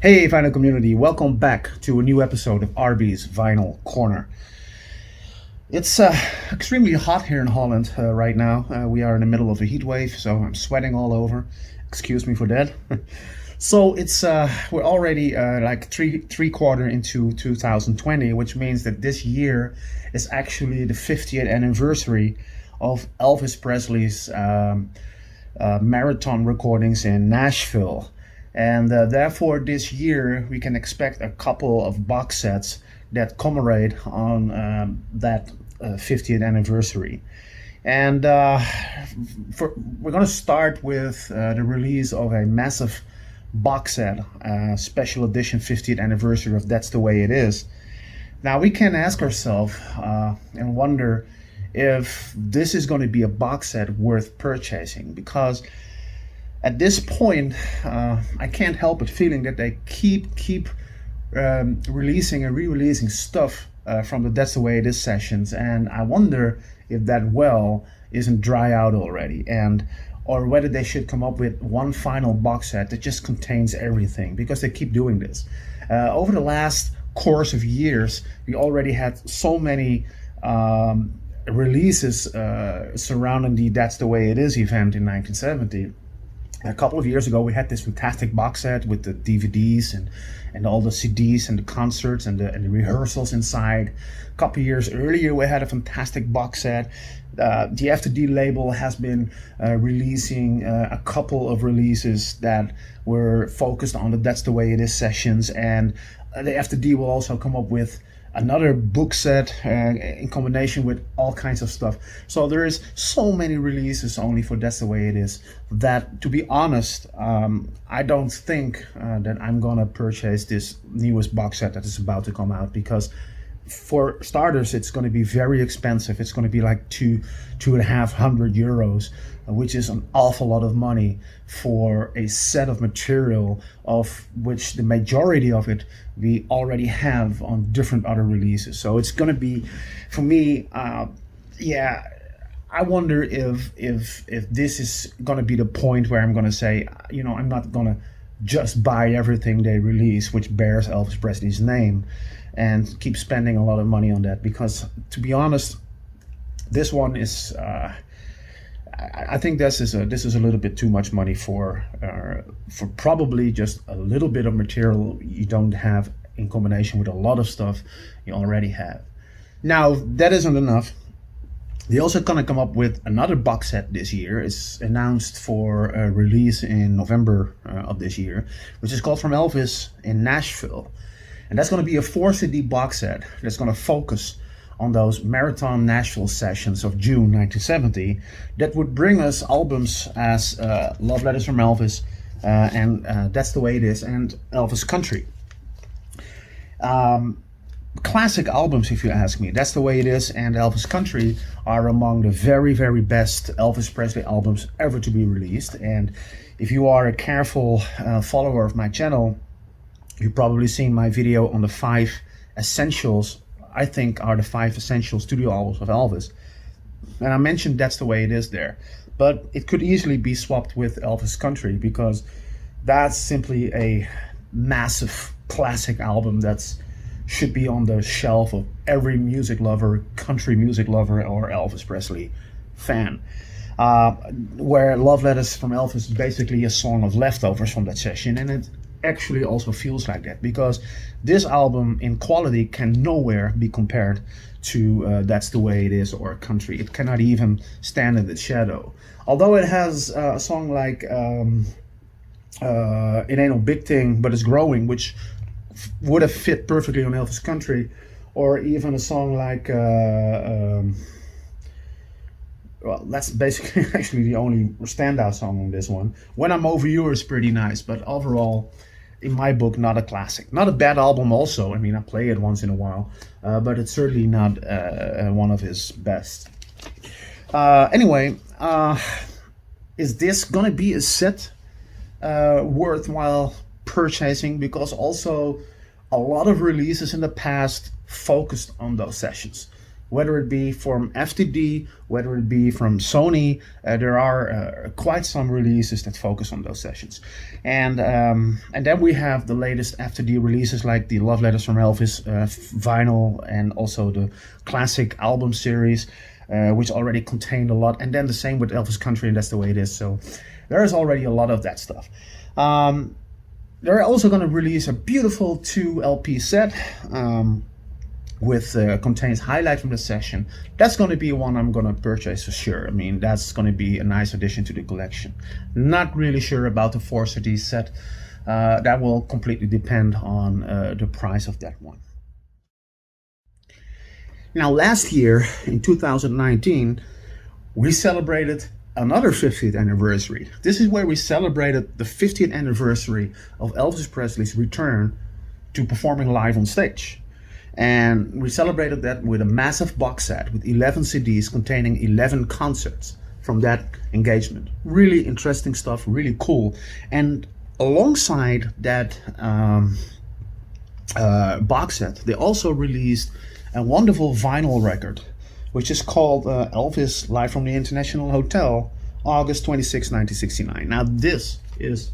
Hey, vinyl community, welcome back to a new episode of RB's Vinyl Corner. It's extremely hot here in Holland right now. We are in the middle of a heat wave, so I'm sweating all over. Excuse me for that. So we're already like three quarter into 2020, which means that this year is actually the 50th anniversary of Elvis Presley's marathon recordings in Nashville. And therefore, this year we can expect a couple of box sets that commemorate on that 50th anniversary. And we're going to start with the release of a massive box set, special edition 50th anniversary of That's the Way It Is. Now we can ask ourselves and wonder if this is going to be a box set worth purchasing, because at this point, I can't help but feeling that they keep releasing and re-releasing stuff from the That's the Way It Is sessions, and I wonder if that well isn't dry out already, or whether they should come up with one final box set that just contains everything, because they keep doing this. Over the last course of years, we already had so many releases surrounding the That's the Way It Is event in 1970. A couple of years ago, we had this fantastic box set with the DVDs and all the CDs and the concerts and the rehearsals inside. A couple of years earlier, we had a fantastic box set. The FTD label has been releasing a couple of releases that were focused on the That's the Way It Is sessions, and the FTD will also come up with another book set in combination with all kinds of stuff. So there is so many releases only for That's the Way It Is that, to be honest, I don't think that I'm gonna purchase this newest box set that is about to come out, because for starters, it's going to be very expensive. It's going to be like €250, which is an awful lot of money for a set of material of which the majority of it we already have on different other releases. So it's going to be, for me, I wonder if this is going to be the point where I'm going to say, I'm not going to just buy everything they release which bears Elvis Presley's name and keep spending a lot of money on that, because, to be honest, this one is I think this is a little bit too much money for probably just a little bit of material you don't have in combination with a lot of stuff you already have. Now, that isn't enough. They're also gonna come up with another box set this year. It's announced for a release in November of this year, which is called From Elvis in Nashville. And that's going to be a 4 CD box set that's going to focus on those marathon Nashville sessions of June 1970 that would bring us albums as Love Letters from Elvis and That's the Way It Is and Elvis Country. Classic albums, if you ask me. That's the Way It Is and Elvis Country are among the very, very best Elvis Presley albums ever to be released. And if you are a careful follower of my channel, you've probably seen my video on the 5 essentials, I think are the 5 essential studio albums of Elvis. And I mentioned That's the Way It Is there. But it could easily be swapped with Elvis Country, because that's simply a massive classic album that should be on the shelf of every music lover, country music lover, or Elvis Presley fan. Where Love Letters from Elvis is basically a song of leftovers from that session, and it actually also feels like that, because this album in quality can nowhere be compared to That's the Way It Is or Country. It cannot even stand in its shadow. Although it has a song like It Ain't No Big Thing But It's Growing, which would have fit perfectly on Elvis Country, or even a song like well, that's basically actually the only standout song on this one. When I'm Over You is pretty nice, but overall, in my book, not a classic. Not a bad album also. I mean, I play it once in a while, but it's certainly not one of his best. Anyway, is this gonna be a set worthwhile purchasing? Because also a lot of releases in the past focused on those sessions. whether it be from FTD, whether it be from Sony. There are quite some releases that focus on those sessions. And then we have the latest FTD releases like the Love Letters from Elvis vinyl, and also the classic album series, which already contained a lot. And then the same with Elvis Country, and that's the way it is. So there is already a lot of that stuff. They're also going to release a beautiful 2 LP set, with contains highlight from the session. That's going to be one I'm going to purchase for sure. I mean, that's going to be a nice addition to the collection. Not really sure about the 4 CD set. That will completely depend on the price of that one. Now, last year in 2019, we celebrated another 50th anniversary. This is where we celebrated the 50th anniversary of Elvis Presley's return to performing live on stage. And we celebrated that with a massive box set with 11 CDs containing 11 concerts from that engagement. Really interesting stuff, really cool. And alongside that box set, they also released a wonderful vinyl record, which is called Elvis Live from the International Hotel, August 26, 1969. Now, this is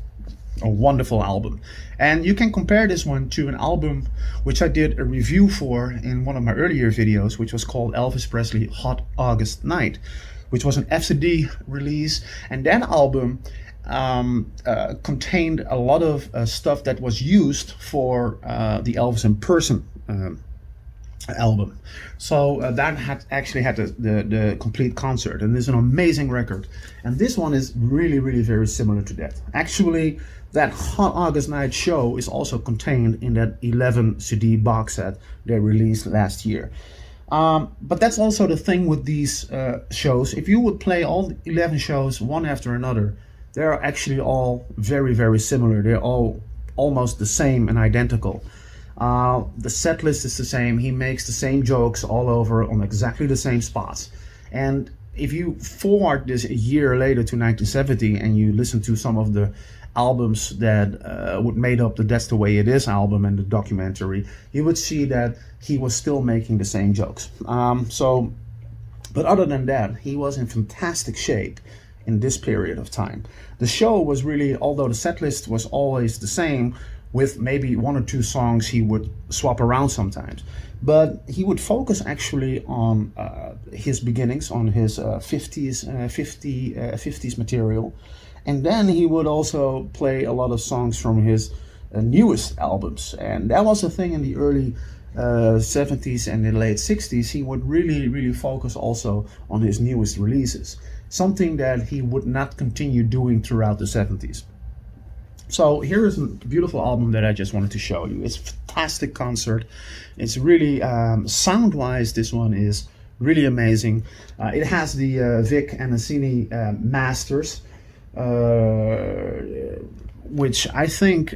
a wonderful album, and you can compare this one to an album which I did a review for in one of my earlier videos, which was called Elvis Presley Hot August Night, which was an FCD release. And that album contained a lot of stuff that was used for the Elvis in Person album. So that had the complete concert, and it's an amazing record. And this one is really very similar to that. Actually, that Hot August Night show is also contained in that 11 CD box set they released last year. But that's also the thing with these shows. If you would play all 11 shows one after another, they're actually all very similar. They're all almost the same and identical. The set list is the same. He makes the same jokes all over on exactly the same spots. And if you forward this a year later to 1970 and you listen to some of the albums that would made up the That's the Way It Is album and the documentary, you would see that he was still making the same jokes. But other than that, he was in fantastic shape in this period of time. The show was really, although the set list was always the same, with maybe 1 or 2 songs he would swap around sometimes, but he would focus actually on his beginnings, on his 50s material, and then he would also play a lot of songs from his newest albums. And that was the thing in the early 70s and the late 60s. He would really focus also on his newest releases, something that he would not continue doing throughout the 70s. So here is a beautiful album that I just wanted to show you. It's a fantastic concert. It's really, sound-wise, this one is really amazing. It has the Vic Anasini masters, which I think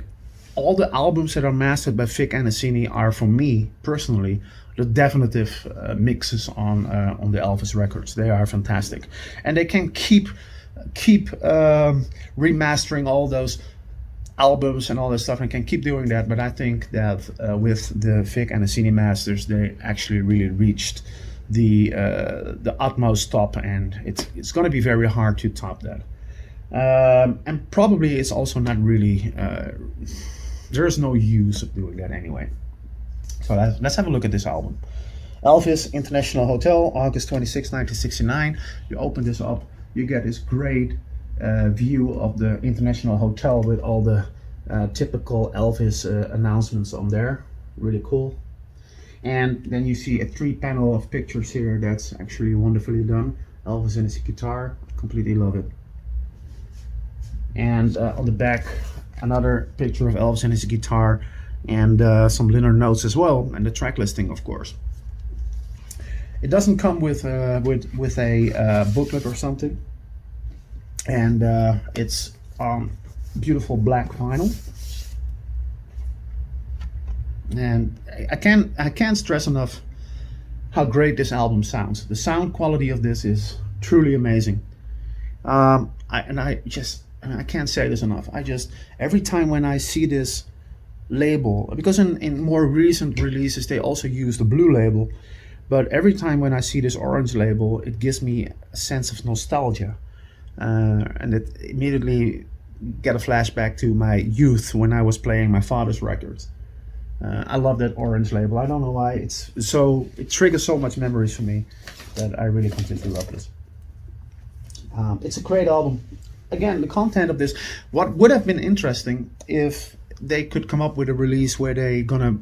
all the albums that are mastered by Vic Anasini are, for me personally, the definitive mixes on the Elvis records. They are fantastic, and they can keep remastering all those albums and all that stuff, and can keep doing that. But I think that with the Vic Anasini masters, they actually really reached the utmost top, and it's going to be very hard to top that. And probably it's also not really, there's no use of doing that anyway. So let's have a look at this album. Elvis International Hotel, August 26, 1969. You open this up, you get this great view of the International Hotel with all the typical Elvis announcements on there. Really cool. And then you see a 3-panel of pictures here that's actually wonderfully done. Elvis and his guitar, completely love it. And on the back, another picture of Elvis and his guitar, and some liner notes as well, and the track listing, of course. It doesn't come with a booklet or something, and it's beautiful black vinyl. And I can't stress enough how great this album sounds. The sound quality of this is truly amazing. I can't say this enough. Every time when I see this label, because in more recent releases they also use the blue label, But every time when I see this orange label, it gives me a sense of nostalgia. And it immediately get a flashback to my youth when I was playing my father's records. I love that orange label. I don't know why. It triggers so much memories for me that I really completely love this. It's a great album. Again, the content of this, what would have been interesting if they could come up with a release where they're gonna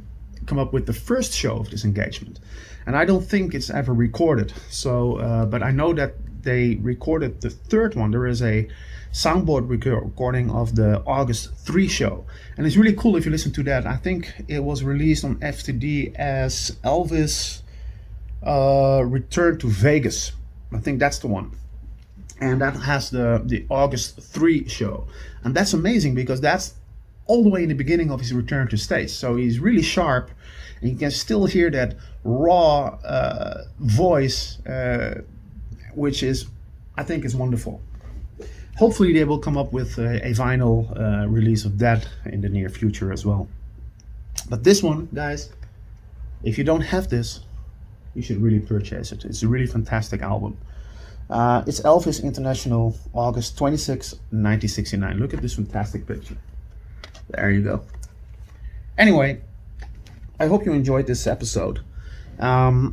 come up with the first show of this engagement. And I don't think it's ever recorded. So, but I know that they recorded the third one. There is a soundboard recording of the August 3 show. And it's really cool if you listen to that. I think it was released on FTD as Elvis Return to Vegas. I think that's the one. And that has the August 3 show. And that's amazing because that's all the way in the beginning of his return to stage. So he's really sharp, and you can still hear that raw voice, which is, I think, is wonderful. Hopefully they will come up with a vinyl release of that in the near future as well. But this one, guys, if you don't have this, you should really purchase it. It's a really fantastic album. It's Elvis International, August 26, 1969. Look at this fantastic picture. There you go. Anyway, I hope you enjoyed this episode. Yeah,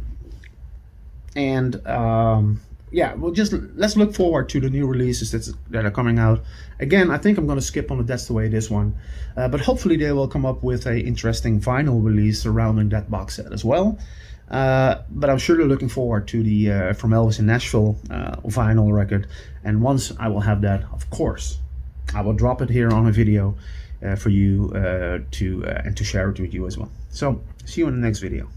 let's look forward to the new releases that are coming out. Again, I think I'm going to skip on the That's the Way It Is one. But hopefully they will come up with a interesting vinyl release surrounding that box set as well. But I'm surely looking forward to the From Elvis in Nashville vinyl record. And once I will have that, of course, I will drop it here on a video for you to share it with you as well. So, see you in the next video.